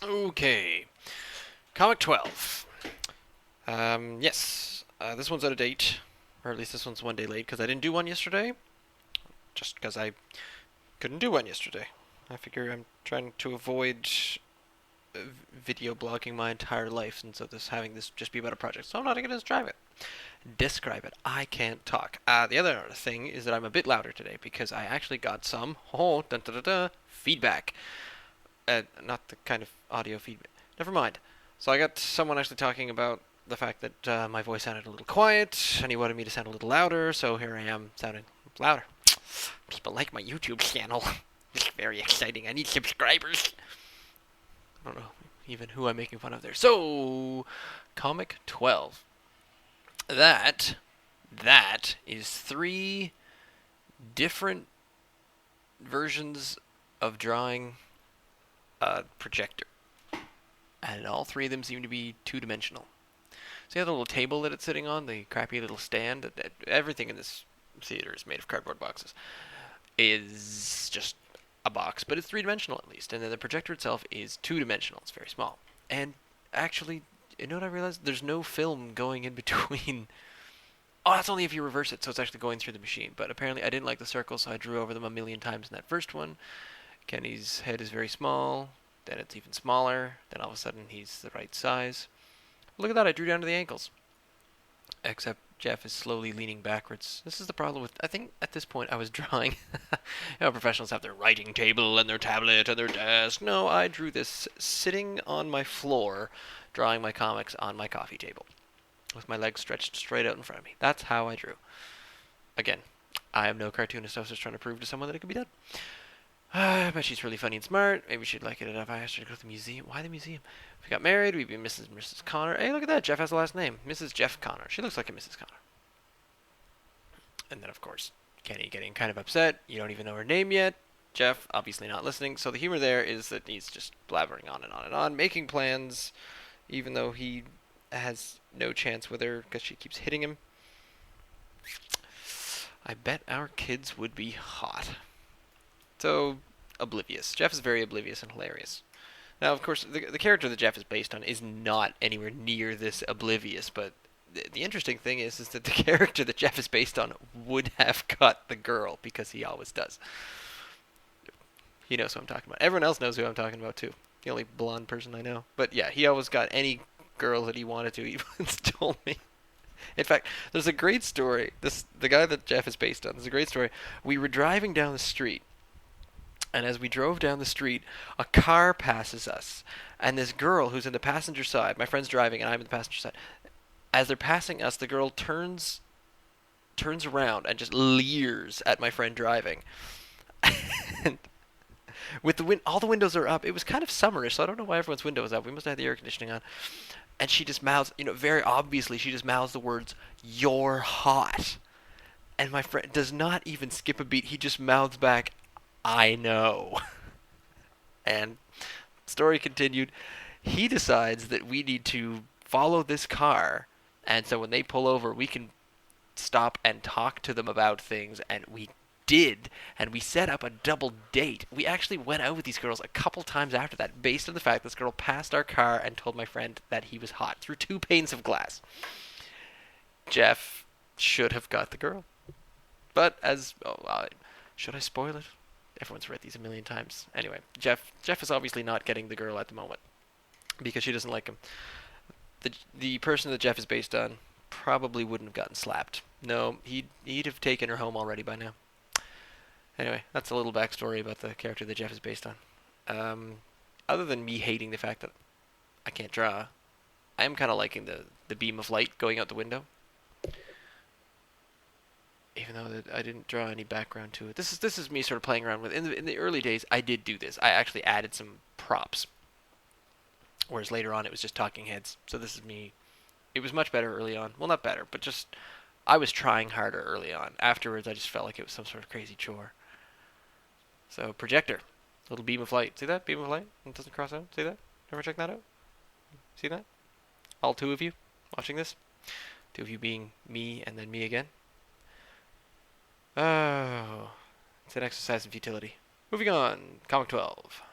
Okay. Comic 12. Yes. This one's out of date. Or at least this one's one day late because I didn't do one yesterday. Just because I couldn't do one yesterday. I figure I'm trying to avoid video blogging my entire life, and so having this just be about a project. So I'm not going to describe it. I can't talk. The other thing is that I'm a bit louder today because I actually got some feedback. Not the kind of audio feedback. Never mind. So I got someone actually talking about the fact that my voice sounded a little quiet, and he wanted me to sound a little louder. So here I am sounding louder. People like my YouTube channel. It's very exciting. I need subscribers. I don't know even who I'm making fun of there. So, Comic 12. That is three different versions of drawing a projector. And all three of them seem to be two-dimensional. See the little table that it's sitting on, the crappy little stand? Everything in this theater is made of cardboard boxes. Is just a box, but it's three-dimensional at least. And then the projector itself is two-dimensional. It's very small. And actually, you know what I realized? There's no film going in between. Oh, that's only if you reverse it, so it's actually going through the machine. But apparently I didn't like the circles, so I drew over them a million times in that first one. Kenny's head is very small. Then it's even smaller. Then all of a sudden he's the right size. Look at that, I drew down to the ankles. Except Jeff is slowly leaning backwards. This is the problem with, I think at this point I was drawing. Professionals have their writing table and their tablet and their desk. No, I drew this sitting on my floor, drawing my comics on my coffee table, with my legs stretched straight out in front of me. That's how I drew. Again, I am no cartoonist. I was just trying to prove to someone that it could be done. I bet she's really funny and smart. Maybe she'd like it if I asked her to go to the museum. Why the museum? If we got married, we'd be Mrs. and Mrs. Connor. Hey, look at that. Jeff has the last name. Mrs. Jeff Connor. She looks like a Mrs. Connor. And then, of course, Kenny getting kind of upset. You don't even know her name yet. Jeff, obviously not listening. So the humor there is that he's just blabbering on and on and on, making plans, even though he has no chance with her because she keeps hitting him. I bet our kids would be hot. So, oblivious. Jeff is very oblivious and hilarious. Now, of course, the character that Jeff is based on is not anywhere near this oblivious, but the interesting thing is that the character that Jeff is based on would have cut the girl, because he always does. He knows who I'm talking about. Everyone else knows who I'm talking about, too. The only blonde person I know. But yeah, he always got any girl that he wanted to. He once told me. In fact, there's a great story. The guy that Jeff is based on, there's a great story. We were driving down the street, and as we drove down the street, a car passes us. And this girl who's in the passenger side, my friend's driving and I'm in the passenger side. As they're passing us, the girl turns around and just leers at my friend driving. And with all the windows are up. It was kind of summerish, so I don't know why everyone's window was up. We must have had the air conditioning on. And she just mouths, very obviously, she just mouths the words, "You're hot." And my friend does not even skip a beat. He just mouths back, "I know." And story continued. He decides that we need to follow this car, and so when they pull over, we can stop and talk to them about things, and we did, and we set up a double date. We actually went out with these girls a couple times after that, based on the fact this girl passed our car and told my friend that he was hot through two panes of glass. Jeff should have got the girl. But should I spoil it? Everyone's read these a million times. Anyway, Jeff is obviously not getting the girl at the moment because she doesn't like him. The person that Jeff is based on probably wouldn't have gotten slapped. No, he'd have taken her home already by now. Anyway, that's a little backstory about the character that Jeff is based on. Other than me hating the fact that I can't draw, I am kind of liking the beam of light going out the window. Even though I didn't draw any background to it. This is me sort of playing around with. In the early days, I did do this. I actually added some props. Whereas later on, it was just talking heads. So this is me. It was much better early on. Well, not better, but just I was trying harder early on. Afterwards, I just felt like it was some sort of crazy chore. So, projector. Little beam of light. See that? Beam of light? It doesn't cross out. See that? Ever check that out? See that? All two of you watching this? Two of you being me and then me again? Oh. It's an exercise in futility. Moving on. Comic 12.